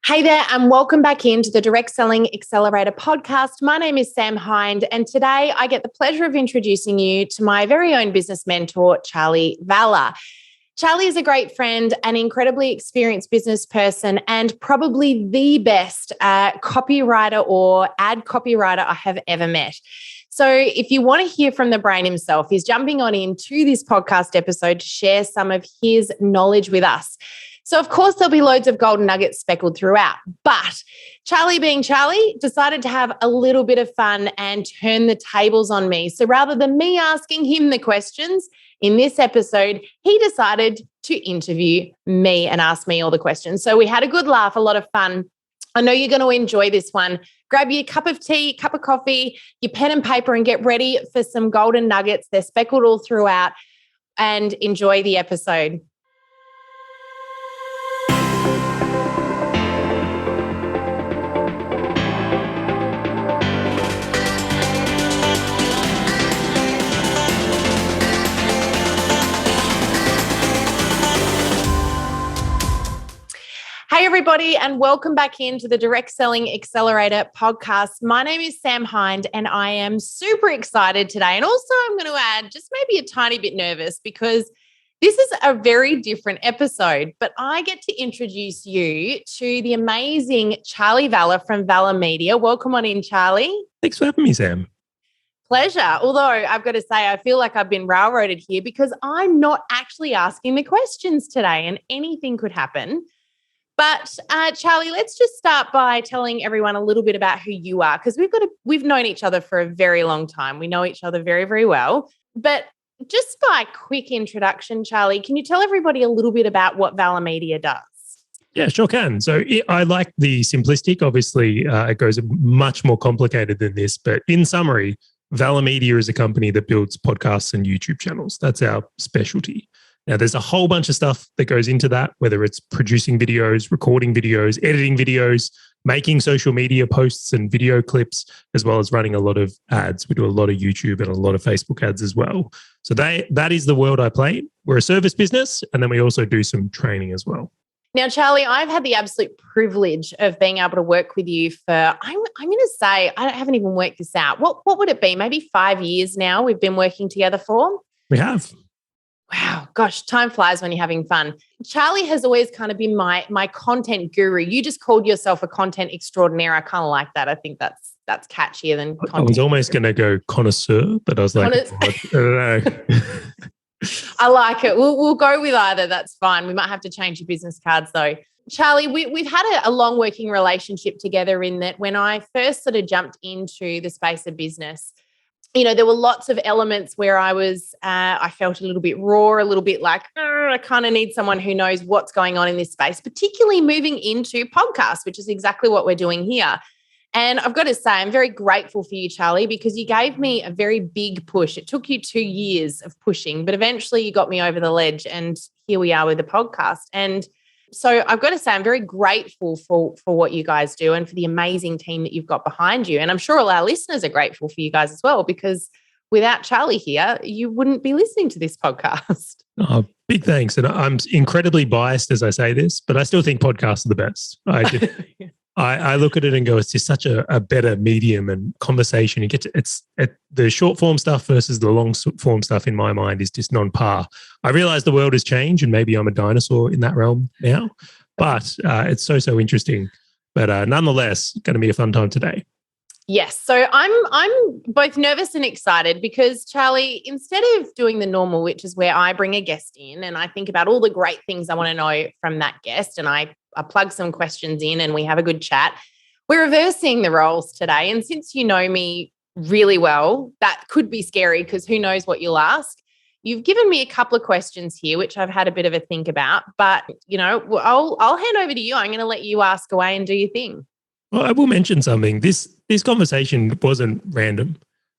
Hey there, and welcome back into the Direct Selling Accelerator podcast. My name is Sam Hind, and today I get the pleasure of introducing you to my very own business mentor, Charley Valher. Charley is a great friend, an incredibly experienced business person, and probably the best copywriter or ad copywriter I have ever met. So if you want to hear from the brain himself, he's jumping on into this podcast episode to share some of his knowledge with us. So, of course, there'll be loads of golden nuggets speckled throughout. But Charley, being Charley, decided to have a little bit of fun and turn the tables on me. So rather than me asking him the questions in this episode, he decided to interview me and ask me all the questions. So we had a good laugh, a lot of fun. I know you're going to enjoy this one. Grab your cup of tea, cup of coffee, your pen and paper, and get ready for some golden nuggets. They're speckled all throughout, and enjoy the episode. Hey, everybody, and welcome back into the Direct Selling Accelerator podcast. My name is Sam Hind, and I am super excited today. And also, I'm going to add just maybe a tiny bit nervous because this is a very different episode, but I get to introduce you to the amazing Charley Valher from Valher Media. Welcome on in, Charley. Thanks for having me, Sam. Pleasure. Although I've got to say, I feel like I've been railroaded here because I'm not actually asking the questions today, and anything could happen. But Charley, let's just start by telling everyone a little bit about who you are, because we've known each other for a very long time. We know each other very, very well. But just by quick introduction, Charley, can you tell everybody a little bit about what Valher Media does? Yeah, sure can. So I like the simplistic. Obviously, it goes much more complicated than this. But in summary, Valher Media is a company that builds podcasts and YouTube channels. That's our specialty. Now, there's a whole bunch of stuff that goes into that, whether it's producing videos, recording videos, editing videos, making social media posts and video clips, as well as running a lot of ads. We do a lot of YouTube and a lot of Facebook ads as well. So that is the world I play in. We're a service business, and then we also do some training as well. Now, Charley, I've had the absolute privilege of being able to work with you for, I'm going to say, I haven't even worked this out. What would it be? Maybe 5 years now we've been working together for? We have. Wow, gosh, time flies when you're having fun. Charley has always kind of been my content guru. You just called yourself a content extraordinaire. I kind of like that. I think that's catchier than content. I was almost going to go connoisseur, but I was like, I don't know. I like it. We'll go with either. That's fine. We might have to change your business cards though. Charley, we've had a long working relationship together in that when I first sort of jumped into the space of business, you know, there were lots of elements where I felt a little bit raw, a little bit like, I kind of need someone who knows what's going on in this space, particularly moving into podcasts, which is exactly what we're doing here. And I've got to say, I'm very grateful for you, Charley, because you gave me a very big push. It took you 2 years of pushing, but eventually you got me over the ledge, and here we are with the podcast. And so I've got to say, I'm very grateful for what you guys do and for the amazing team that you've got behind you. And I'm sure all our listeners are grateful for you guys as well, because without Charley here, you wouldn't be listening to this podcast. Oh, big thanks. And I'm incredibly biased as I say this, but I still think podcasts are the best. I look at it and go, it's just such a better medium and conversation. You get to, the short form stuff versus the long form stuff in my mind is just non-par. I realize the world has changed and maybe I'm a dinosaur in that realm now, but it's so interesting. But nonetheless, going to be a fun time today. Yes. So I'm both nervous and excited because, Charley, instead of doing the normal, which is where I bring a guest in and I think about all the great things I want to know from that guest, and I plug some questions in and we have a good chat, we're reversing the roles today. And since you know me really well, that could be scary because who knows what you'll ask. You've given me a couple of questions here, which I've had a bit of a think about, but, you know, I'll hand over to you. I'm going to let you ask away and do your thing. Well, I will mention something. This conversation wasn't random.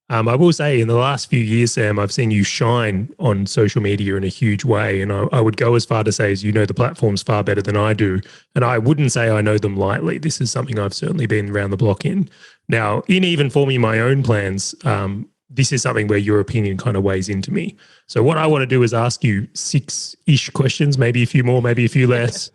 I will say in the last few years, Sam, I've seen you shine on social media in a huge way. And I would go as far to say, as you know the platforms far better than I do. And I wouldn't say I know them lightly. This is something I've certainly been around the block in. Now, in even forming my own plans, this is something where your opinion kind of weighs into me. So what I want to do is ask you 6-ish questions, maybe a few more, maybe a few less.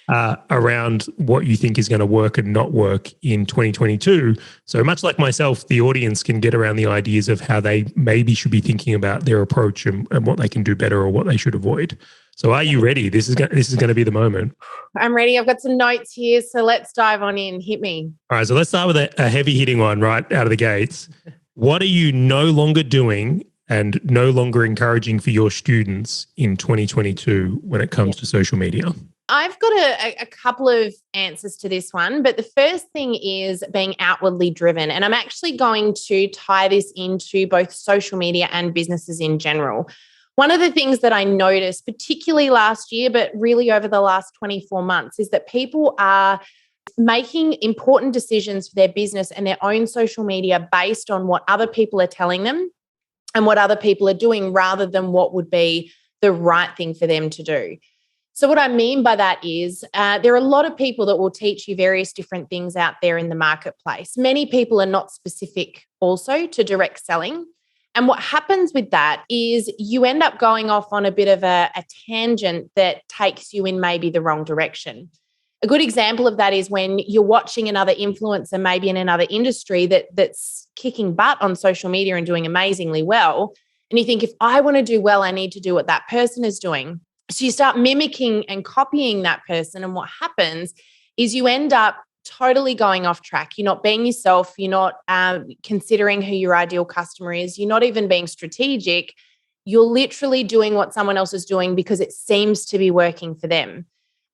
around what you think is going to work and not work in 2022. So much like myself, the audience can get around the ideas of how they maybe should be thinking about their approach and what they can do better or what they should avoid. So are you ready? This is going to be the moment. I'm ready. I've got some notes here. So let's dive on in. Hit me. All right. So let's start with a heavy hitting one right out of the gates. What are you no longer doing and no longer encouraging for your students in 2022 when it comes to social media? I've got a couple of answers to this one, but the first thing is being outwardly driven. And I'm actually going to tie this into both social media and businesses in general. One of the things that I noticed, particularly last year, but really over the last 24 months, is that people are making important decisions for their business and their own social media based on what other people are telling them and what other people are doing rather than what would be the right thing for them to do. So what I mean by that is there are a lot of people that will teach you various different things out there in the marketplace. Many people are not specific also to direct selling. And what happens with that is you end up going off on a bit of a tangent that takes you in maybe the wrong direction. A good example of that is when you're watching another influencer, maybe in another industry that's kicking butt on social media and doing amazingly well. And you think, if I want to do well, I need to do what that person is doing. So you start mimicking and copying that person. And what happens is you end up totally going off track. You're not being yourself. You're not considering who your ideal customer is. You're not even being strategic. You're literally doing what someone else is doing because it seems to be working for them.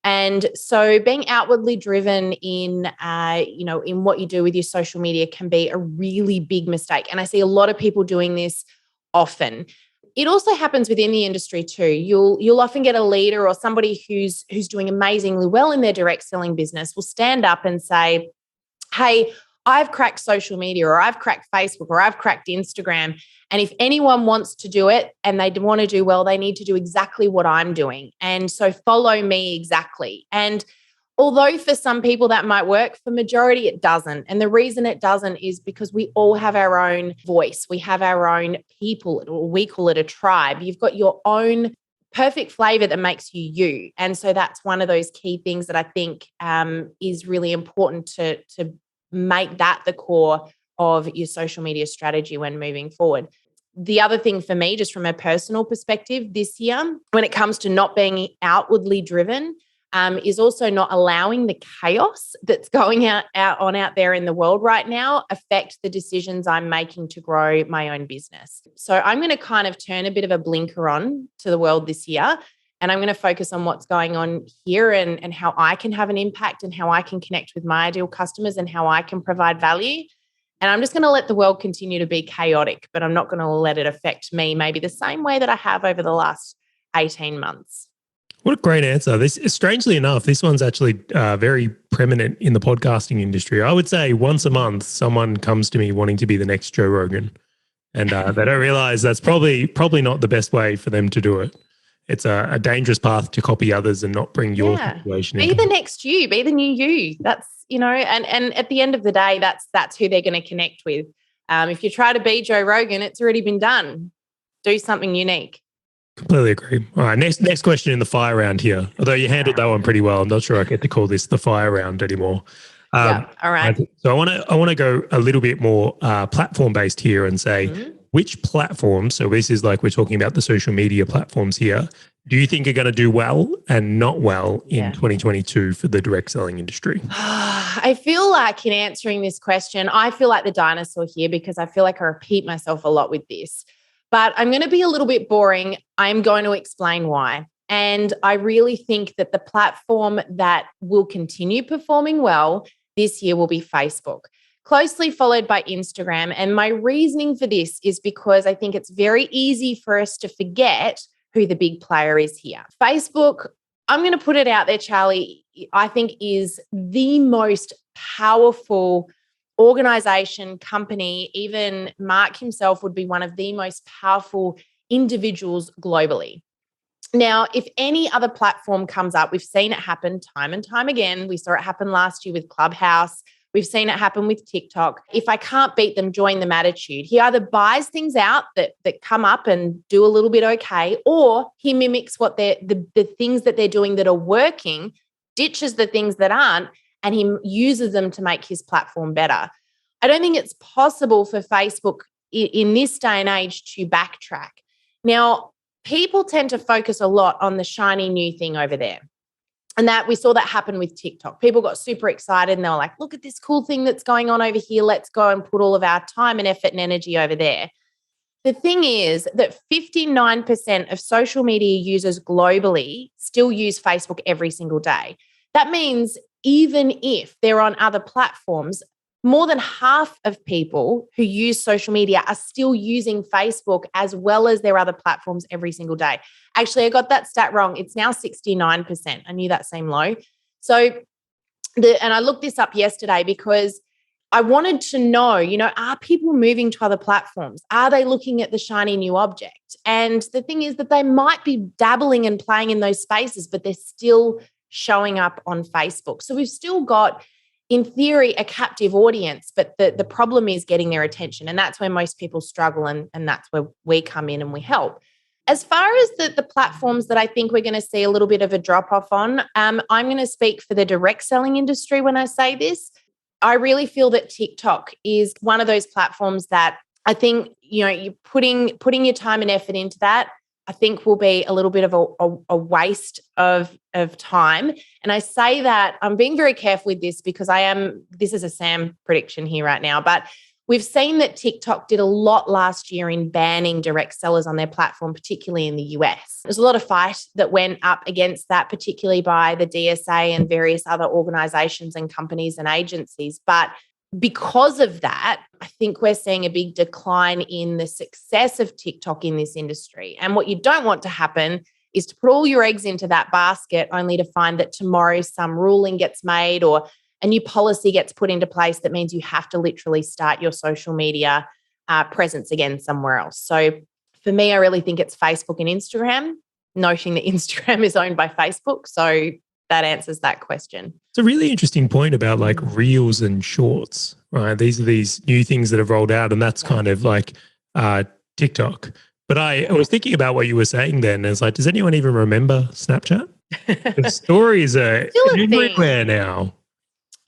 And so being outwardly driven in what you do with your social media can be a really big mistake. And I see a lot of people doing this often. It also happens within the industry too. You'll often get a leader or somebody who's doing amazingly well in their direct selling business will stand up and say, hey, I've cracked social media, or I've cracked Facebook, or I've cracked Instagram. And if anyone wants to do it and they want to do well, they need to do exactly what I'm doing. And so follow me exactly. And although for some people that might work, for majority it doesn't. And the reason it doesn't is because we all have our own voice. We have our own people, or we call it a tribe. You've got your own perfect flavor that makes you you. And so that's one of those key things that I think is really important to make that the core of your social media strategy when moving forward. The other thing for me, just from a personal perspective this year, when it comes to not being outwardly driven, is also not allowing the chaos that's going out there in the world right now affect the decisions I'm making to grow my own business. So I'm going to kind of turn a bit of a blinker on to the world this year, and I'm going to focus on what's going on here and how I can have an impact and how I can connect with my ideal customers and how I can provide value. And I'm just going to let the world continue to be chaotic, but I'm not going to let it affect me maybe the same way that I have over the last 18 months. What a great answer. This, strangely enough, this one's actually very preeminent in the podcasting industry. I would say once a month, someone comes to me wanting to be the next Joe Rogan, and they don't realize that's probably not the best way for them to do it. It's a dangerous path to copy others and not bring your situation in. Be the next you, be the new you. That's, and at the end of the day, that's who they're going to connect with. If you try to be Joe Rogan, it's already been done. Do something unique. Completely agree. All right, next question in the fire round here. Although you handled that one pretty well, I'm not sure I get to call this the fire round anymore. All right. So I want to go a little bit more platform based here and say which platforms. So this is like we're talking about the social media platforms here. Do you think are going to do well and not well in 2022 for the direct selling industry? I feel like in answering this question, I feel like the dinosaur here because I feel like I repeat myself a lot with this. But I'm going to be a little bit boring. I'm going to explain why. And I really think that the platform that will continue performing well this year will be Facebook, closely followed by Instagram. And my reasoning for this is because I think it's very easy for us to forget who the big player is here. Facebook, I'm going to put it out there, Charley, I think is the most powerful organization, company. Even Mark himself would be one of the most powerful individuals globally. Now, if any other platform comes up, we've seen it happen time and time again. We saw it happen last year with Clubhouse. We've seen it happen with TikTok. If I can't beat them, join them attitude. He either buys things out that come up and do a little bit okay, or he mimics what the things that they're doing that are working ditches the things that aren't, and he uses them to make his platform better. I don't think it's possible for Facebook in this day and age to backtrack. Now, people tend to focus a lot on the shiny new thing over there. And that we saw that happen with TikTok. People got super excited and they were like, look at this cool thing that's going on over here. Let's go and put all of our time and effort and energy over there. The thing is that 59% of social media users globally still use Facebook every single day. That means even if they're on other platforms, more than half of people who use social media are still using Facebook as well as their other platforms every single day. Actually, I got that stat wrong. It's now 69%. I knew that seemed low. And I looked this up yesterday because I wanted to know, are people moving to other platforms? Are they looking at the shiny new object? And the thing is that they might be dabbling and playing in those spaces, but they're still showing up on Facebook. So we've still got, in theory, a captive audience, but the problem is getting their attention. And that's where most people struggle. And that's where we come in and we help. As far as the platforms that I think we're going to see a little bit of a drop off on, I'm going to speak for the direct selling industry when I say this. I really feel that TikTok is one of those platforms that I think, you're putting your time and effort into that, I think will be a little bit of a waste of time. And I say that I'm being very careful with this because this is a Sam prediction here right now, but we've seen that TikTok did a lot last year in banning direct sellers on their platform, particularly in the US. There's a lot of fight that went up against that, particularly by the DSA and various other organizations and companies and agencies. But because of that, I think we're seeing a big decline in the success of TikTok in this industry. And what you don't want to happen is to put all your eggs into that basket only to find that tomorrow some ruling gets made or a new policy gets put into place that means you have to literally start your social media presence again somewhere else. So for me, I really think it's Facebook and Instagram, noting that Instagram is owned by Facebook. So that answers that question. It's a really interesting point about like reels and shorts, right? These are these new things that have rolled out, and that's kind of like TikTok. But I was thinking about what you were saying then. It's like, does anyone even remember Snapchat? The stories are everywhere now.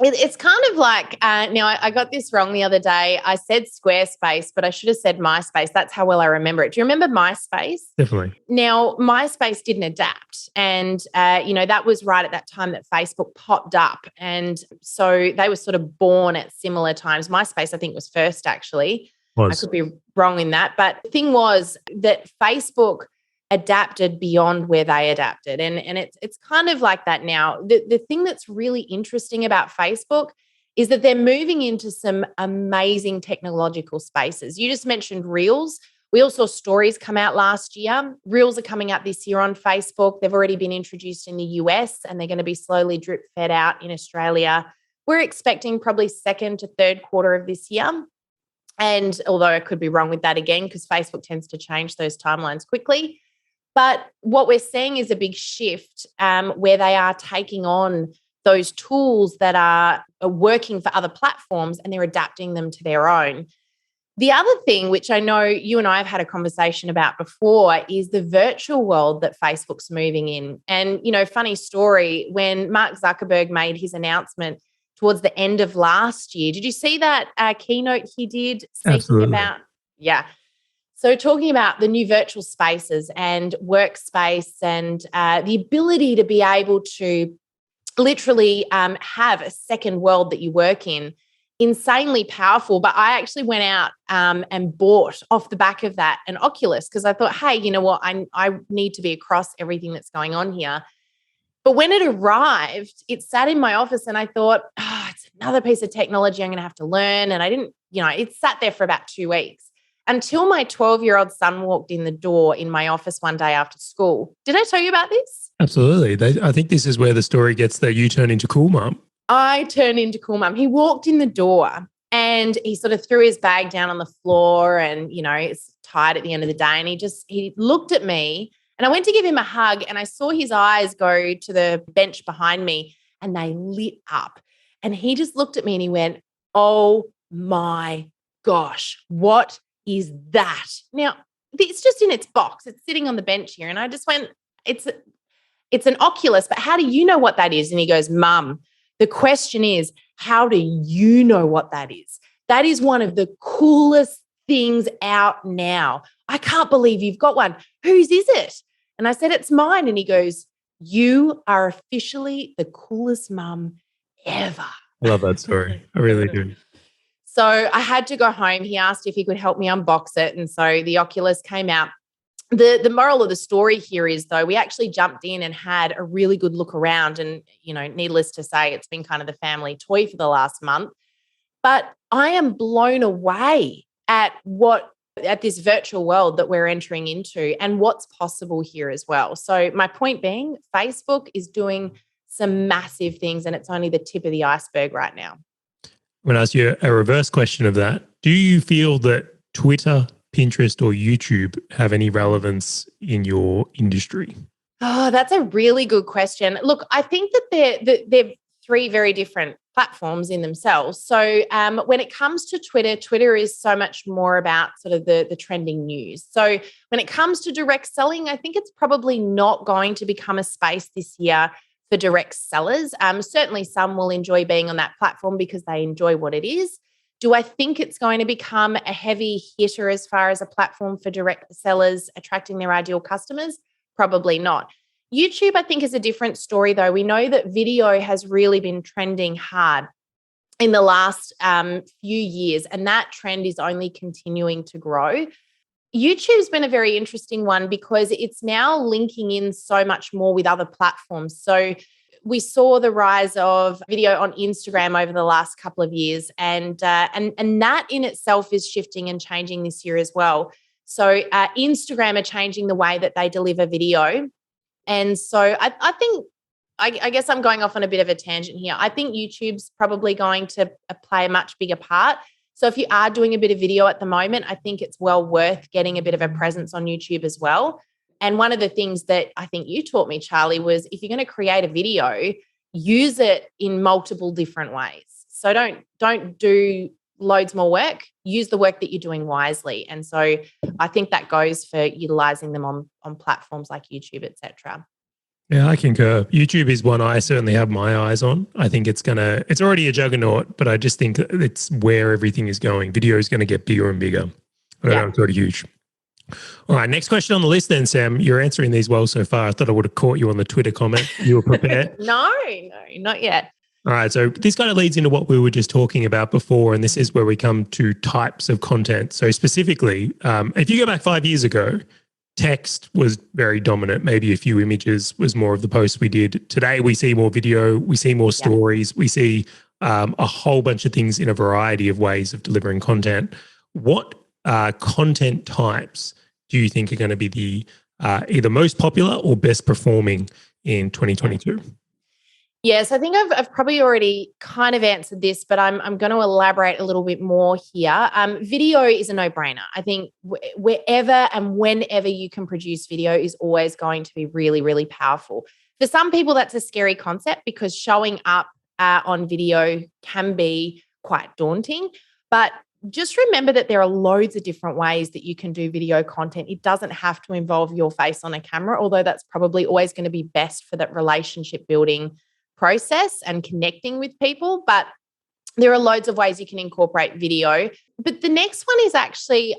It's kind of like, now I got this wrong the other day. I said Squarespace, but I should have said MySpace. That's how well I remember it. Do you remember MySpace? Definitely. Now, MySpace didn't adapt. And, that was right at that time that Facebook popped up. And so they were sort of born at similar times. MySpace, I think, was first, actually. I could be wrong in that. But the thing was that Facebook adapted beyond where they adapted. And it's kind of like that now. The thing that's really interesting about Facebook is that they're moving into some amazing technological spaces. You just mentioned Reels. We also saw Stories come out last year. Reels are coming out this year on Facebook. They've already been introduced in the US and they're going to be slowly drip fed out in Australia. We're expecting probably second to third quarter of this year. And although I could be wrong with that again, because Facebook tends to change those timelines quickly. But what we're seeing is a big shift where they are taking on those tools that are working for other platforms and they're adapting them to their own. The other thing, which I know you and I have had a conversation about before, is the virtual world that Facebook's moving in. And, funny story, when Mark Zuckerberg made his announcement towards the end of last year, did you see that keynote he did speaking Absolutely. about? Yeah. So talking about the new virtual spaces and workspace and the ability to be able to literally have a second world that you work in, insanely powerful. But I actually went out and bought off the back of that an Oculus because I thought, hey, you know what? I need to be across everything that's going on here. But when it arrived, it sat in my office and I thought, it's another piece of technology I'm going to have to learn. And I didn't, it sat there for about 2 weeks. Until my 12-year-old son walked in the door in my office one day after school. Did I tell you about this? Absolutely. I think this is where the story gets that you turn into cool mum. I turned into cool mum. He walked in the door and he sort of threw his bag down on the floor and, it's tired at the end of the day. And he looked at me and I went to give him a hug and I saw his eyes go to the bench behind me and they lit up. And he just looked at me and he went, oh my gosh, what is that? Now, it's just in its box. It's sitting on the bench here. And I just went, it's it's an Oculus, but how do you know what that is? And he goes, Mum, the question is, how do you know what that is? That is one of the coolest things out now. I can't believe you've got one. Whose is it? And I said, it's mine. And he goes, you are officially the coolest mum ever. I love that story. I really do. So I had to go home. He asked if he could help me unbox it. And so the Oculus came out. The moral of the story here is, though, we actually jumped in and had a really good look around. And, needless to say, it's been kind of the family toy for the last month. But I am blown away at this virtual world that we're entering into and what's possible here as well. So my point being, Facebook is doing some massive things, and it's only the tip of the iceberg right now. I'm going to ask you a reverse question of that. Do you feel that Twitter, Pinterest, or YouTube have any relevance in your industry? Oh, that's a really good question. Look, I think that they're three very different platforms in themselves. So when it comes to Twitter, Twitter is so much more about sort of the trending news. So when it comes to direct selling, I think it's probably not going to become a space this year for direct sellers. Certainly some will enjoy being on that platform because they enjoy what it is. Do I think it's going to become a heavy hitter as far as a platform for direct sellers attracting their ideal customers? Probably not. YouTube, I think, is a different story, though. We know that video has really been trending hard in the last few years, and that trend is only continuing to grow. YouTube's been a very interesting one because it's now linking in so much more with other platforms. So we saw the rise of video on Instagram over the last couple of years, and that in itself is shifting and changing this year as well. So Instagram are changing the way that they deliver video. And so I guess I'm going off on a bit of a tangent here. I think YouTube's probably going to play a much bigger part. So if you are doing a bit of video at the moment, I think it's well worth getting a bit of a presence on YouTube as well. And one of the things that I think you taught me, Charley, was if you're going to create a video, use it in multiple different ways. So don't do loads more work. Use the work that you're doing wisely. And so I think that goes for utilizing them on platforms like YouTube, etc. Yeah, I concur. YouTube is one I certainly have my eyes on. I think it's already a juggernaut, but I just think it's where everything is going. Video is going to get bigger and bigger. I don't know, it's already huge. All right, next question on the list then, Sam. You're answering these well so far. I thought I would have caught you on the Twitter comment. You were prepared? No, not yet. All right, so this kind of leads into what we were just talking about before, and this is where we come to types of content. So specifically, if you go back 5 years ago, text was very dominant. Maybe a few images was more of the posts we did. Today, we see more video, we see more stories, we see a whole bunch of things in a variety of ways of delivering content. What content types do you think are going to be the either most popular or best performing in 2022? Yes, I think I've probably already kind of answered this, but I'm going to elaborate a little bit more here. Video is a no-brainer. I think wherever and whenever you can produce video is always going to be really, really powerful. For some people, that's a scary concept because showing up on video can be quite daunting. But just remember that there are loads of different ways that you can do video content. It doesn't have to involve your face on a camera, although that's probably always going to be best for that relationship building process and connecting with people. But there are loads of ways you can incorporate video. But the next one is actually,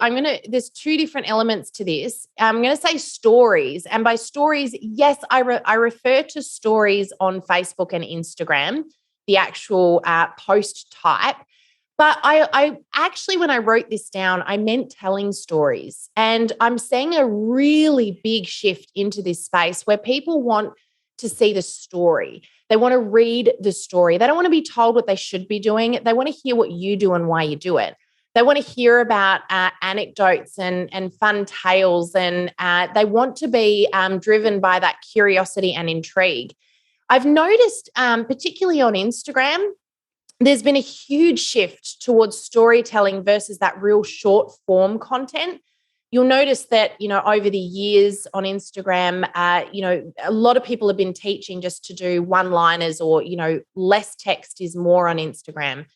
there's two different elements to this. I'm going to say stories. And by stories, yes, I refer to stories on Facebook and Instagram, the actual post type. But I actually, when I wrote this down, I meant telling stories. And I'm seeing a really big shift into this space where people want to see the story. They want to read the story. They don't want to be told what they should be doing. They want to hear what you do and why you do it. They want to hear about anecdotes and fun tales, and they want to be driven by that curiosity and intrigue. I've noticed, particularly on Instagram, there's been a huge shift towards storytelling versus that real short form content. You'll notice that, over the years on Instagram, a lot of people have been teaching just to do one-liners or, less text is more on Instagram.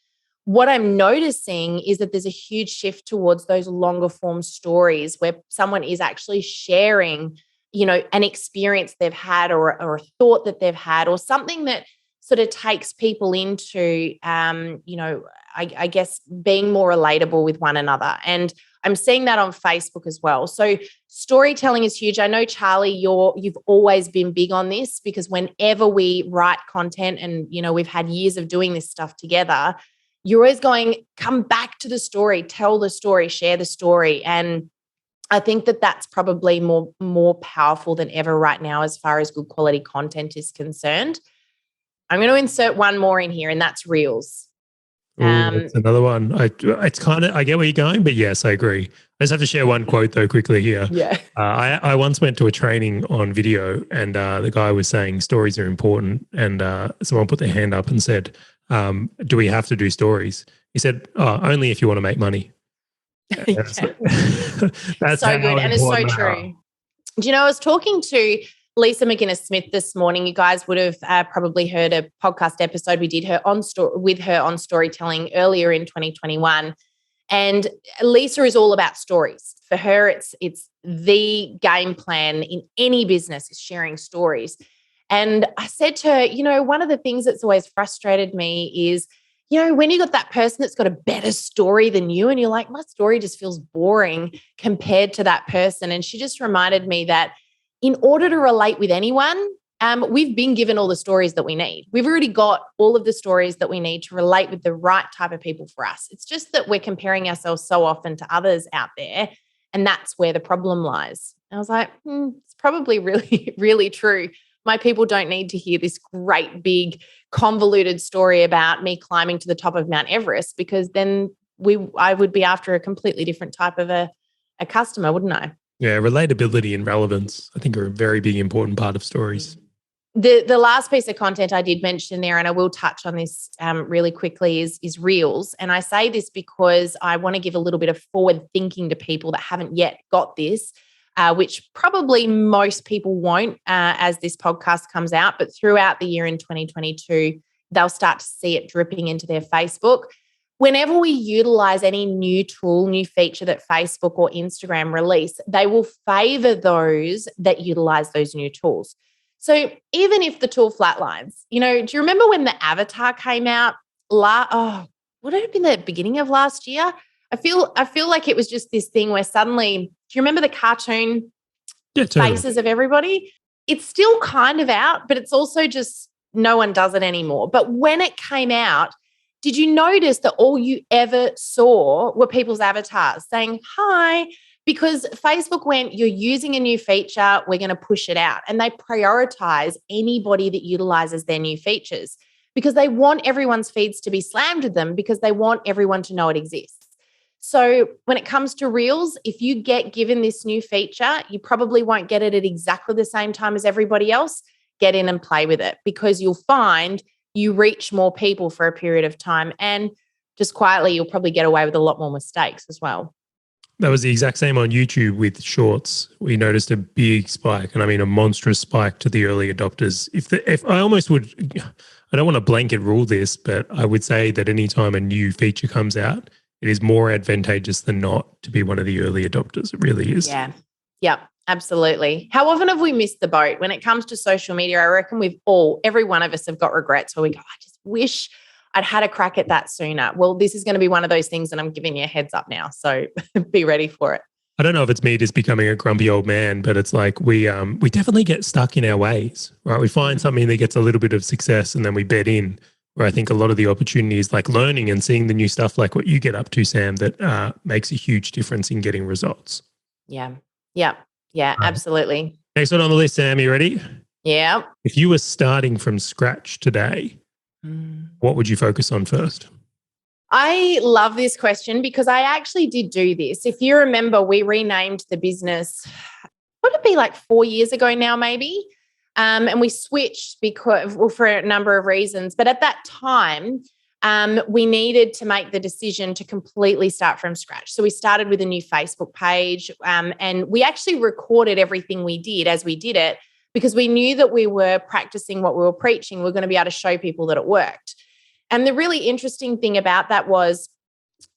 What I'm noticing is that there's a huge shift towards those longer form stories where someone is actually sharing an experience they've had or a thought that they've had, or something that sort of takes people into, I guess, being more relatable with one another. And I'm seeing that on Facebook as well. So storytelling is huge. I know, Charley, you've always been big on this, because whenever we write content and, we've had years of doing this stuff together, you're always going, come back to the story, tell the story, share the story. And I think that that's probably more powerful than ever right now as far as good quality content is concerned. I'm going to insert one more in here, and that's Reels. That's another one. I get where you're going, but yes, I agree. I just have to share one quote though quickly here. Yeah. I once went to a training on video, and the guy was saying stories are important, and someone put their hand up and said, do we have to do stories? He said, only if you want to make money. That's so good, and it's so true. Do I was talking to Lisa McGuinness-Smith this morning. You guys would have probably heard a podcast episode we did with her on storytelling earlier in 2021. And Lisa is all about stories. For her, it's the game plan in any business is sharing stories. And I said to her, one of the things that's always frustrated me is, when you got that person that's got a better story than you, and you're like, my story just feels boring compared to that person. And she just reminded me that in order to relate with anyone, we've been given all the stories that we need. We've already got all of the stories that we need to relate with the right type of people for us. It's just that we're comparing ourselves so often to others out there, and that's where the problem lies. And I was like, it's probably really, really true. My people don't need to hear this great, big, convoluted story about me climbing to the top of Mount Everest, because then I would be after a completely different type of a customer, wouldn't I? Yeah, relatability and relevance, I think, are a very big important part of stories. The last piece of content I did mention there, and I will touch on this really quickly, is Reels. And I say this because I want to give a little bit of forward thinking to people that haven't yet got this, which probably most people won't as this podcast comes out. But throughout the year in 2022, they'll start to see it dripping into their Facebook. Whenever we utilize any new tool, new feature that Facebook or Instagram release, they will favor those that utilize those new tools. So even if the tool flatlines, do you remember when the avatar came out? Would it have been the beginning of last year? I feel like it was just this thing where suddenly, do you remember the cartoon faces of everybody? It's still kind of out, but it's also just no one does it anymore. But when it came out, did you notice that all you ever saw were people's avatars saying, hi? Because Facebook went, you're using a new feature, we're going to push it out. And they prioritize anybody that utilizes their new features, because they want everyone's feeds to be slammed with them, because they want everyone to know it exists. So when it comes to Reels, if you get given this new feature, you probably won't get it at exactly the same time as everybody else. Get in and play with it, because you'll find you reach more people for a period of time, and just quietly, you'll probably get away with a lot more mistakes as well. That was the exact same on YouTube with Shorts. We noticed a big spike, and I mean a monstrous spike to the early adopters. If I almost would, I don't want to blanket rule this, but I would say that anytime a new feature comes out, it is more advantageous than not to be one of the early adopters. It really is. Yeah. Yep. Absolutely. How often have we missed the boat when it comes to social media? I reckon every one of us have got regrets where we go, I just wish I'd had a crack at that sooner. Well, this is going to be one of those things, and I'm giving you a heads up now. So be ready for it. I don't know if it's me just becoming a grumpy old man, but it's like we definitely get stuck in our ways, right? We find something that gets a little bit of success, and then we bed in, where I think a lot of the opportunities, like learning and seeing the new stuff, like what you get up to, Sam, that makes a huge difference in getting results. Yeah. Yeah. Yeah, absolutely. Next one on the list, Sam, you ready? Yeah. If you were starting from scratch today, what would you focus on first? I love this question, because I actually did do this. If you remember, we renamed the business, would it be like 4 years ago now, maybe? And we switched for a number of reasons. But at that time, we needed to make the decision to completely start from scratch. So we started with a new Facebook page, and we actually recorded everything we did as we did it, because we knew that we were practicing what we were preaching. We were going to be able to show people that it worked. And the really interesting thing about that was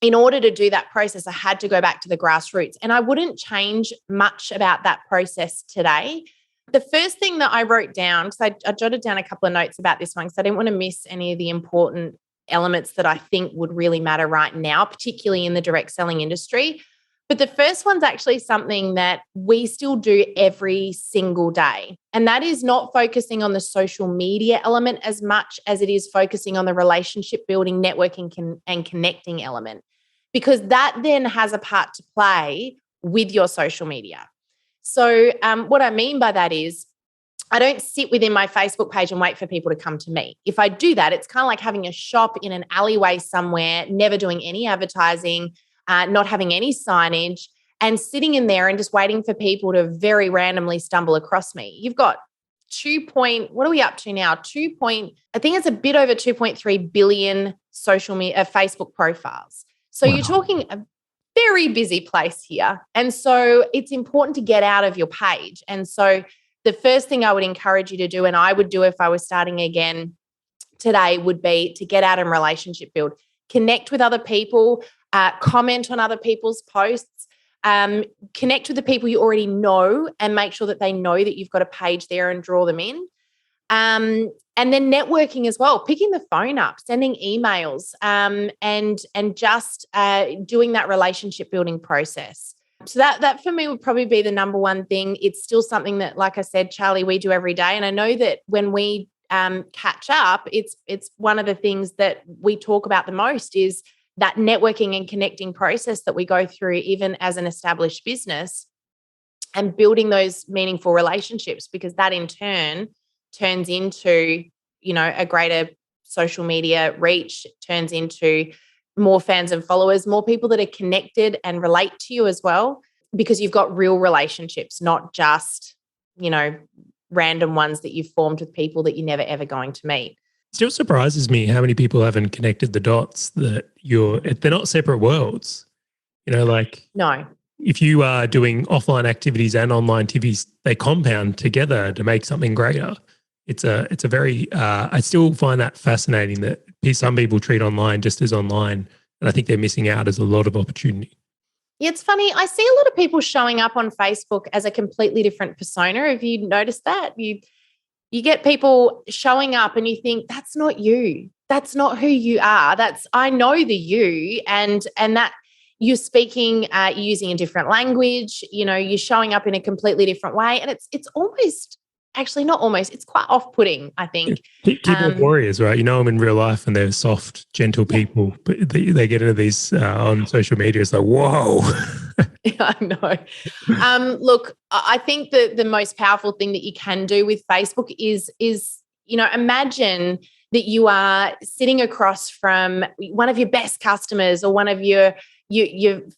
in order to do that process, I had to go back to the grassroots. And I wouldn't change much about that process today. The first thing that I wrote down, because I jotted down a couple of notes about this one, because I didn't want to miss any of the important elements that I think would really matter right now, particularly in the direct selling industry. But the first one's actually something that we still do every single day. And that is not focusing on the social media element as much as it is focusing on the relationship building, networking, and connecting element, because that then has a part to play with your social media. So what I mean by that is I don't sit within my Facebook page and wait for people to come to me. If I do that, it's kind of like having a shop in an alleyway somewhere, never doing any advertising, not having any signage, and sitting in there and just waiting for people to very randomly stumble across me. You've got what are we up to now? I think it's a bit over 2.3 billion social media, Facebook profiles. So Wow. You're talking a very busy place here. And so it's important to get out of your page. And so the first thing I would encourage you to do, and I would do if I was starting again today, would be to get out and relationship build, connect with other people, comment on other people's posts, connect with the people you already know and make sure that they know that you've got a page there and draw them in. And then networking as well, picking the phone up, sending emails, and just doing that relationship building process. So that for me would probably be the number one thing. It's still something that, like I said, Charley, we do every day. And I know that when we catch up, it's one of the things that we talk about the most is that networking and connecting process that we go through even as an established business, and building those meaningful relationships, because that in turn turns into, a greater social media reach, turns into more fans and followers, more people that are connected and relate to you as well, because you've got real relationships, not just, random ones that you've formed with people that you're never, ever going to meet. Still surprises me how many people haven't connected the dots that they're not separate worlds. No. If you are doing offline activities and online activities, they compound together to make something greater. It's a very, I still find that fascinating that some people treat online just as online. And I think they're missing out as a lot of opportunity. Yeah, it's funny. I see a lot of people showing up on Facebook as a completely different persona. Have you noticed that? You get people showing up and you think, that's not you. That's not who you are. I know the you, and that you're speaking, using a different language, you're showing up in a completely different way. And it's almost, actually not almost, it's quite off-putting, I think. Keyboard warriors, right? You know them in real life and they're soft, gentle people, but they get into these on social media. It's like, whoa. Yeah, I know. Look, I think the most powerful thing that you can do with Facebook is imagine that you are sitting across from one of your best customers or one of your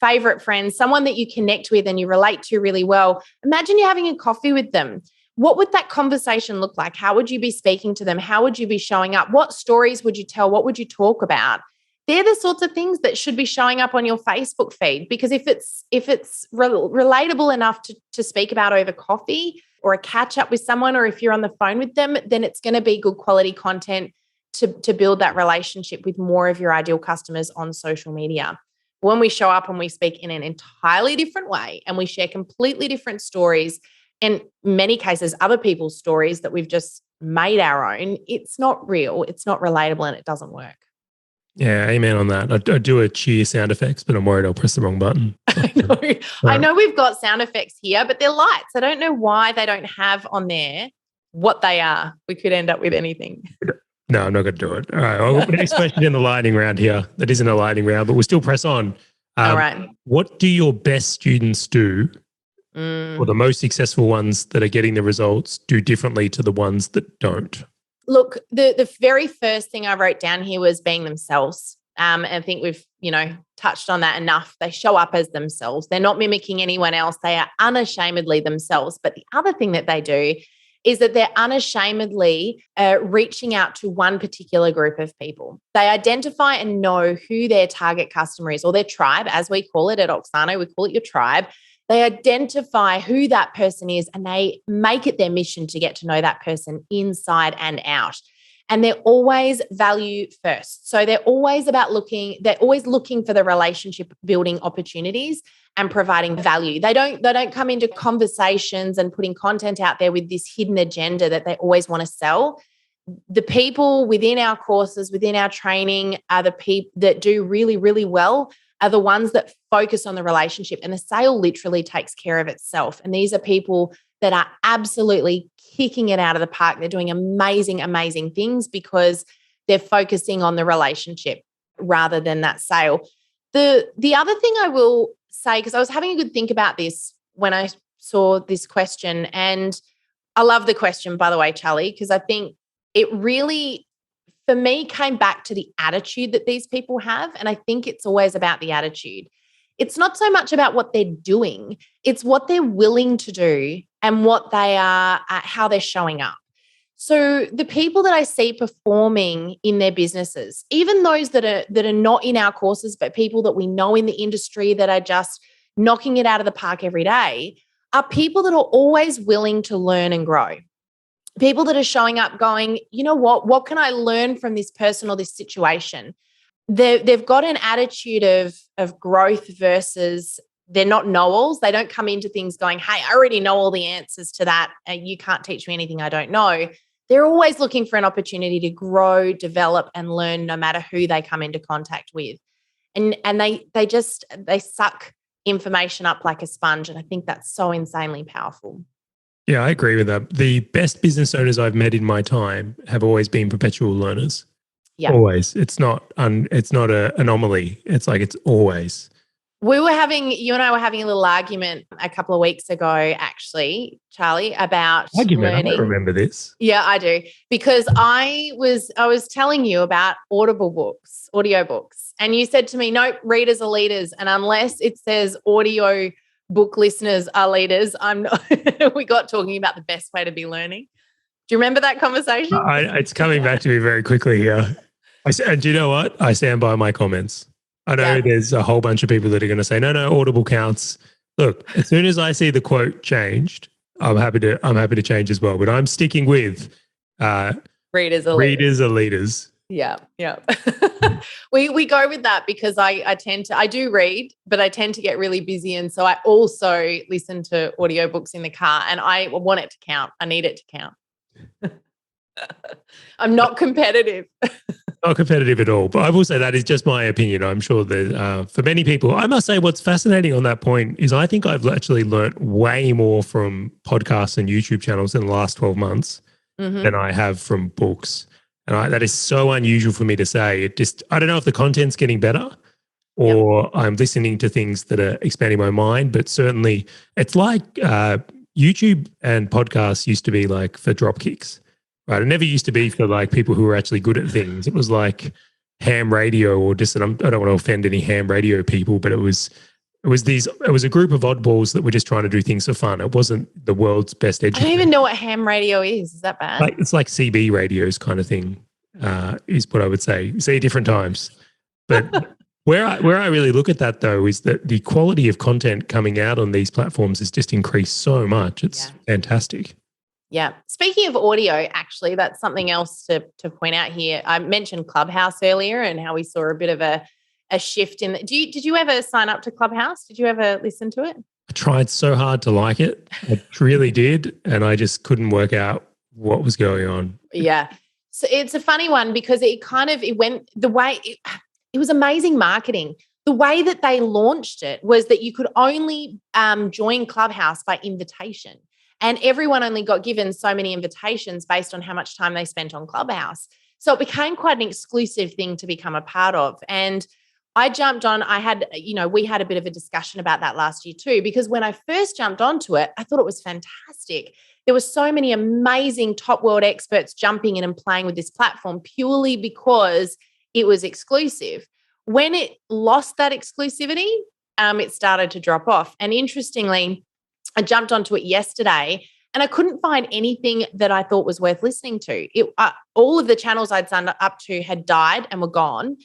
favorite friends, someone that you connect with and you relate to really well. Imagine you're having a coffee with them. What would that conversation look like? How would you be speaking to them? How would you be showing up? What stories would you tell? What would you talk about? They're the sorts of things that should be showing up on your Facebook feed, because if it's relatable enough to speak about over coffee or a catch up with someone, or if you're on the phone with them, then it's going to be good quality content to build that relationship with more of your ideal customers on social media. When we show up and we speak in an entirely different way and we share completely different stories, in many cases, other people's stories that we've just made our own, it's not real, it's not relatable, and it doesn't work. Yeah, amen on that. I do a cheer sound effects, but I'm worried I'll press the wrong button. I know we've got sound effects here, but they're lights. I don't know why they don't have on there what they are. We could end up with anything. No, I'm not going to do it. All right. Well, next question in the lightning round here. That isn't a lightning round, but we'll still press on. All right. What do your best students do, or the most successful ones that are getting the results, do differently to the ones that don't? Look, the very first thing I wrote down here was being themselves. And I think we've, touched on that enough. They show up as themselves. They're not mimicking anyone else. They are unashamedly themselves. But the other thing that they do is that they're unashamedly reaching out to one particular group of people. They identify and know who their target customer is, or their tribe, as we call it at Oxano. We call it your tribe. They identify who that person is and they make it their mission to get to know that person inside and out. and they're always value first. So they're always looking for the relationship building opportunities and providing value. They don't come into conversations and putting content out there with this hidden agenda that they always want to sell. The people within our courses, within our training, are the people that do really, really well, are the ones that focus on the relationship, and the sale literally takes care of itself. And these are people that are absolutely kicking it out of the park. They're doing amazing, amazing things because they're focusing on the relationship rather than that sale. The other thing I will say, because I was having a good think about this when I saw this question, and I love the question, by the way, Charley, because I think it really, for me, came back to the attitude that these people have. And I think it's always about the attitude. It's not so much about what they're doing, it's what they're willing to do and what they are, how they're showing up. So the people that I see performing in their businesses, even those that are not in our courses, but people that we know in the industry that are just knocking it out of the park every day, are people that are always willing to learn and grow. People that are showing up going, you know what can I learn from this person or this situation? They've got an attitude of growth versus they're not know-alls. They don't come into things going, hey, I already know all the answers to that. You can't teach me anything I don't know. They're always looking for an opportunity to grow, develop, and learn no matter who they come into contact with. And they suck information up like a sponge. And I think that's so insanely powerful. Yeah, I agree with that. The best business owners I've met in my time have always been perpetual learners. Yeah, always. It's not an anomaly. It's like it's always. You and I were having a little argument a couple of weeks ago, actually, Charley, about argument. Learning. I don't remember this. Yeah, I do, because I was telling you about audio books, and you said to me, "Nope, readers are leaders, and unless it says audio book listeners are leaders, I'm not." We got talking about the best way to be learning. Do you remember that conversation? It's coming back to me very quickly here. And do you know what? I stand by my comments. I know there's a whole bunch of people that are going to say, no, Audible counts. Look, as soon as I see the quote changed, I'm happy to change as well. But I'm sticking with readers are leaders. Yeah. We go with that because I do read, but I tend to get really busy. And so I also listen to audiobooks in the car, and I want it to count. I need it to count. I'm not competitive. Not competitive at all. But I will say that is just my opinion. I'm sure that for many people, I must say what's fascinating on that point is I think I've actually learnt way more from podcasts and YouTube channels in the last 12 months than I have from books. And that is so unusual for me to say. I don't know if the content's getting better or I'm listening to things that are expanding my mind, but certainly it's like YouTube and podcasts used to be like for drop kicks, right? It never used to be for like people who were actually good at things. It was like ham radio or just, and I don't want to offend any ham radio people, but it was a group of oddballs that were just trying to do things for fun. It wasn't the world's best education. I don't even know what ham radio is. Is that bad? It's like CB radios kind of thing, is what I would say. You see different times. But where I really look at that though is that the quality of content coming out on these platforms has just increased so much. It's fantastic. Yeah. Speaking of audio, actually, that's something else to point out here. I mentioned Clubhouse earlier and how we saw a bit of a shift in. Did you ever sign up to Clubhouse? Did you ever listen to it? I tried so hard to like it. I really did. And I just couldn't work out what was going on. Yeah. So it's a funny one because it went the way it was amazing marketing. The way that they launched it was that you could only join Clubhouse by invitation. And everyone only got given so many invitations based on how much time they spent on Clubhouse. So it became quite an exclusive thing to become a part of. And I jumped on, we had a bit of a discussion about that last year too, because when I first jumped onto it, I thought it was fantastic. There were so many amazing top world experts jumping in and playing with this platform purely because it was exclusive. When it lost that exclusivity, it started to drop off. And interestingly, I jumped onto it yesterday and I couldn't find anything that I thought was worth listening to. All of the channels I'd signed up to had died and were gone.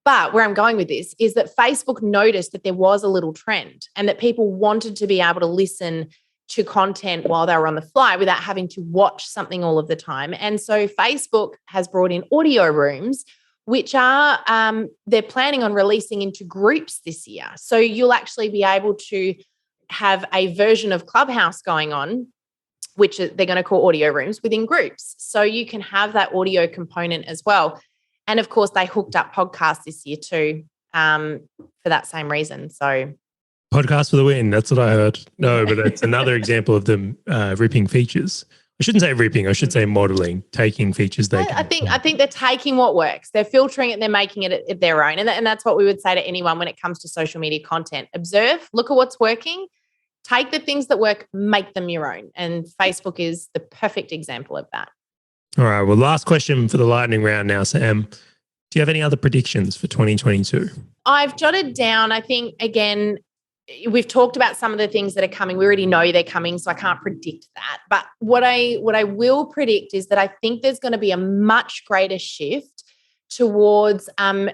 But where I'm going with this is that Facebook noticed that there was a little trend and that people wanted to be able to listen to content while they were on the fly without having to watch something all of the time. And so Facebook has brought in audio rooms, which are they're planning on releasing into groups this year. So you'll actually be able to have a version of Clubhouse going on, which they're going to call audio rooms within groups. So you can have that audio component as well. And of course, they hooked up podcasts this year too for that same reason. So podcast for the win. That's what I heard. No, but that's another example of them ripping features. I shouldn't say ripping. I should say modeling, taking features they can. I think they're taking what works. They're filtering it and they're making it their own. And that's what we would say to anyone when it comes to social media content. Observe, look at what's working, take the things that work, make them your own. And Facebook is the perfect example of that. All right. Well, last question for the lightning round now, Sam. Do you have any other predictions for 2022? I've jotted down, I think, again, we've talked about some of the things that are coming. We already know they're coming, so I can't predict that. But what I will predict is that I think there's going to be a much greater shift towards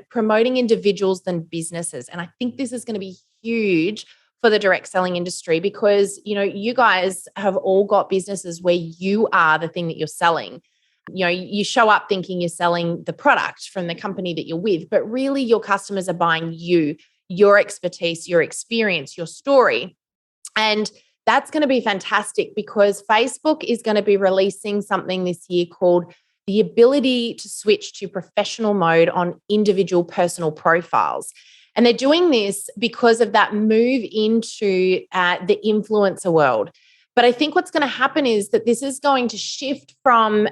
promoting individuals than businesses. And I think this is going to be huge for the direct selling industry because, you guys have all got businesses where you are the thing that you're selling. You show up thinking you're selling the product from the company that you're with, but really your customers are buying you, your expertise, your experience, your story. And that's going to be fantastic because Facebook is going to be releasing something this year called the ability to switch to professional mode on individual personal profiles. And they're doing this because of that move into the influencer world. But I think what's going to happen is that this is going to shift from,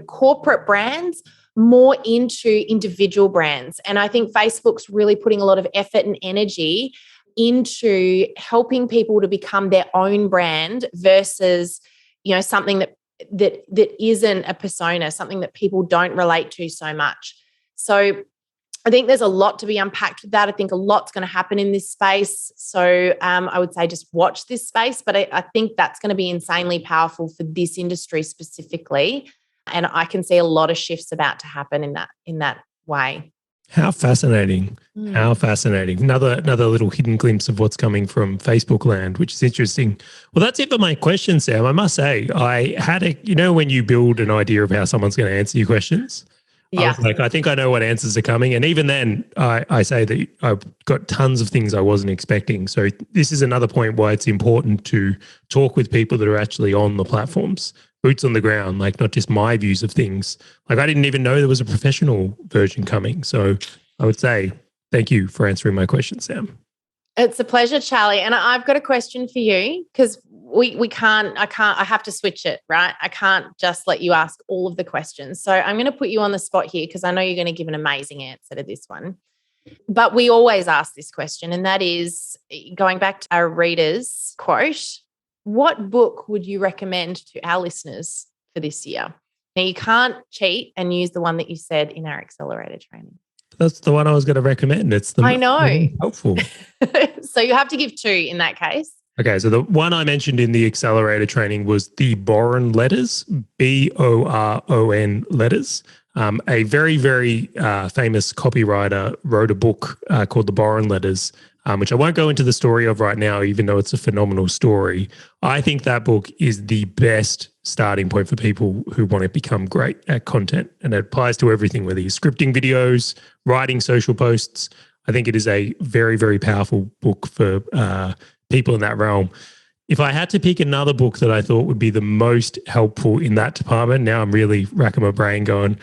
corporate brands more into individual brands. And I think Facebook's really putting a lot of effort and energy into helping people to become their own brand versus, something that isn't a persona, something that people don't relate to so much. So I think there's a lot to be unpacked with that. I think a lot's going to happen in this space. So I would say just watch this space, but I think that's going to be insanely powerful for this industry specifically. And I can see a lot of shifts about to happen in that way. How fascinating. How fascinating. Another little hidden glimpse of what's coming from Facebook land, which is interesting. Well, that's it for my question, Sam. I must say, I had when you build an idea of how someone's going to answer your questions, yeah. I was like, I think I know what answers are coming. And even then, I say that I've got tons of things I wasn't expecting. So this is another point why it's important to talk with people that are actually on the platforms, boots on the ground, like not just my views of things. Like I didn't even know there was a professional version coming. So I would say thank you for answering my question, Sam. It's a pleasure, Charlie. And I've got a question for you because I have to switch it, right? I can't just let you ask all of the questions. So I'm going to put you on the spot here because I know you're going to give an amazing answer to this one. But we always ask this question, and that is going back to our readers' quote, what book would you recommend to our listeners for this year? Now, you can't cheat and use the one that you said in our Accelerator training. That's the one I was going to recommend. It's the I know. Helpful. So you have to give two in that case. Okay, so the one I mentioned in the Accelerator training was the Boron Letters, Boron Letters. A very, very famous copywriter wrote a book called The Boron Letters, which I won't go into the story of right now, even though it's a phenomenal story. I think that book is the best starting point for people who want to become great at content. And it applies to everything, whether you're scripting videos, writing social posts. I think it is a very, very powerful book for people in that realm. If I had to pick another book that I thought would be the most helpful in that department, now I'm really racking my brain going,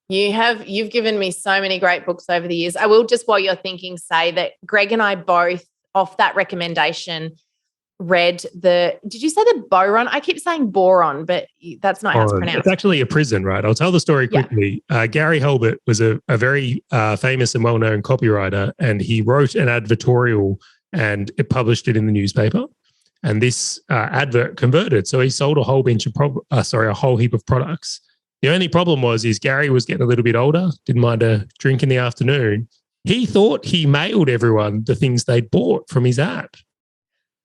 You've given me so many great books over the years. I will just, while you're thinking, say that Greg and I both, off that recommendation, read did you say the Boron? I keep saying boron, but that's not how it's pronounced. It's actually a prison, right? I'll tell the story quickly. Yeah. Gary Halbert was a very famous and well-known copywriter, and he wrote an advertorial and it published it in the newspaper. And this advert converted. So he sold a whole heap of products. The only problem was Gary was getting a little bit older, didn't mind a drink in the afternoon. He thought he mailed everyone the things they'd bought from his ad.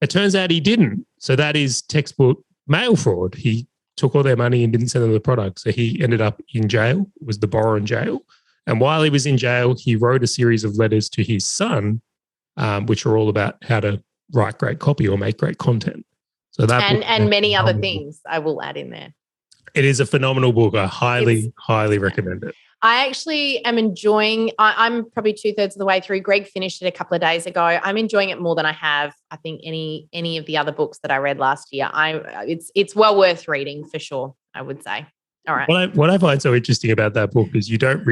It turns out he didn't. So that is textbook mail fraud. He took all their money and didn't send them the product. So he ended up in jail. It was the Boron jail. And while he was in jail, he wrote a series of letters to his son, which are all about how to write great copy or make great content. So that and many other things I will add in there. It is a phenomenal book. I highly recommend it. I actually am enjoying, I'm probably 2/3 of the way through. Greg finished it a couple of days ago. I'm enjoying it more than I have, I think, any of the other books that I read last year. It's well worth reading for sure, I would say. All right. What I find so interesting about that book is you don't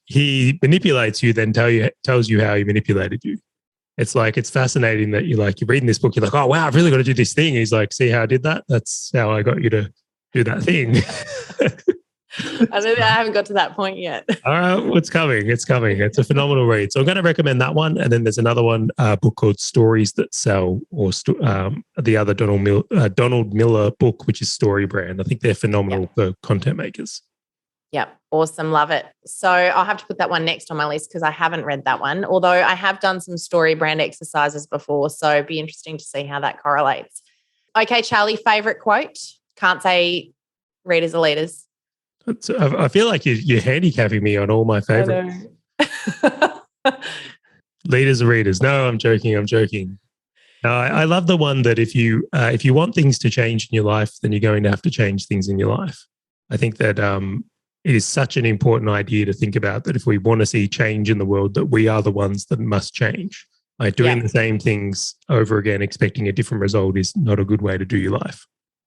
he manipulates you, then tells you how he manipulated you. It's fascinating that you're reading this book, you're like, oh wow, I've really got to do this thing. He's like, see how I did that? That's how I got you to do that thing. I haven't got to that point yet. All right, it's coming. It's a phenomenal read. So I'm going to recommend that one. And then there's another one, book called Stories That Sell, or the other Donald Miller book, which is Story Brand. I think they're phenomenal for content makers. Yep. Awesome. Love it. So I'll have to put that one next on my list because I haven't read that one, although I have done some story brand exercises before. So it'd be interesting to see how that correlates. Okay, Charley, favorite quote? Can't say readers are leaders. I feel like you're handicapping me on all my favorites. Leaders are readers. No, I'm joking. I love the one that if you want things to change in your life, then you're going to have to change things in your life. I think that it is such an important idea to think about, that if we want to see change in the world, that we are the ones that must change. Doing the same things over again, expecting a different result, is not a good way to do your life.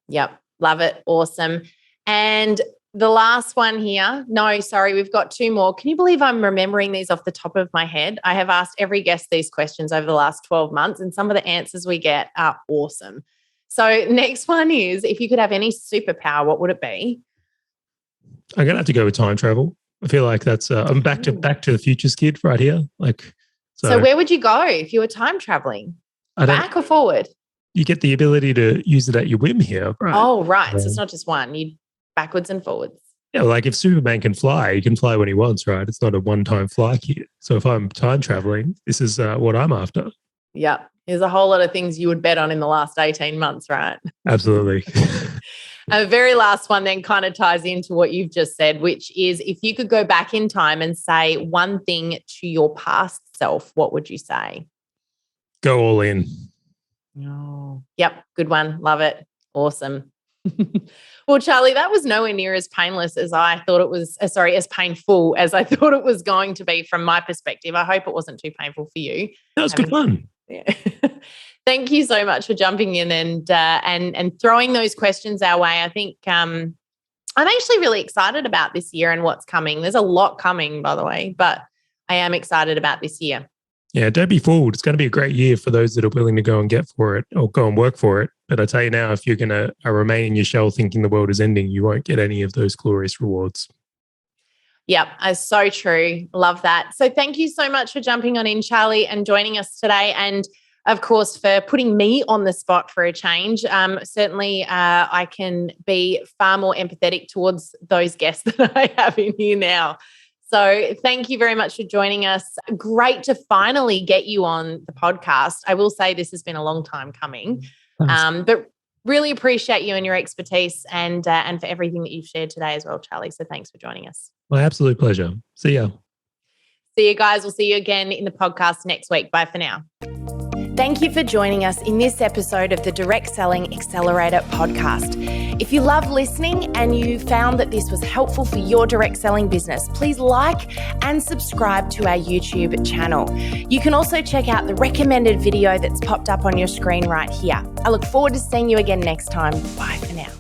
Yep. Love it. Awesome. And the last one here. No, sorry, we've got two more. Can you believe I'm remembering these off the top of my head? I have asked every guest these questions over the last 12 months, and some of the answers we get are awesome. So next one is, if you could have any superpower, what would it be? I'm going to have to go with time travel. I feel like that's I'm back to the Future's kid right here. So where would you go if you were time traveling? Back or forward? You get the ability to use it at your whim here, right? Oh, right. So it's not just one. You backwards and forwards. Yeah, if Superman can fly, he can fly when he wants, right? It's not a one-time fly kit. So if I'm time traveling, this is what I'm after. Yeah. There's a whole lot of things you would bet on in the last 18 months, right? Absolutely. And the very last one then kind of ties into what you've just said, which is, if you could go back in time and say one thing to your past self, what would you say? Go all in. Oh, yep. Good one. Love it. Awesome. Well, Charley, that was nowhere near as painless as I thought it was. As painful as I thought it was going to be from my perspective. I hope it wasn't too painful for you. That was good fun. Yeah. Thank you so much for jumping in and throwing those questions our way. I think I'm actually really excited about this year and what's coming. There's a lot coming, by the way, but I am excited about this year. Yeah, don't be fooled. It's going to be a great year for those that are willing to go and get for it or go and work for it. But I tell you now, if you're going to remain in your shell thinking the world is ending, you won't get any of those glorious rewards. Yep, so true. Love that. So thank you so much for jumping on in, Charley, and joining us today. And of course, for putting me on the spot for a change. Certainly, I can be far more empathetic towards those guests that I have in here now. So thank you very much for joining us. Great to finally get you on the podcast. I will say this has been a long time coming, but really appreciate you and your expertise and for everything that you've shared today as well, Charley. So thanks for joining us. My absolute pleasure. See ya. See you guys. We'll see you again in the podcast next week. Bye for now. Thank you for joining us in this episode of the Direct Selling Accelerator podcast. If you love listening and you found that this was helpful for your direct selling business, please like and subscribe to our YouTube channel. You can also check out the recommended video that's popped up on your screen right here. I look forward to seeing you again next time. Bye for now.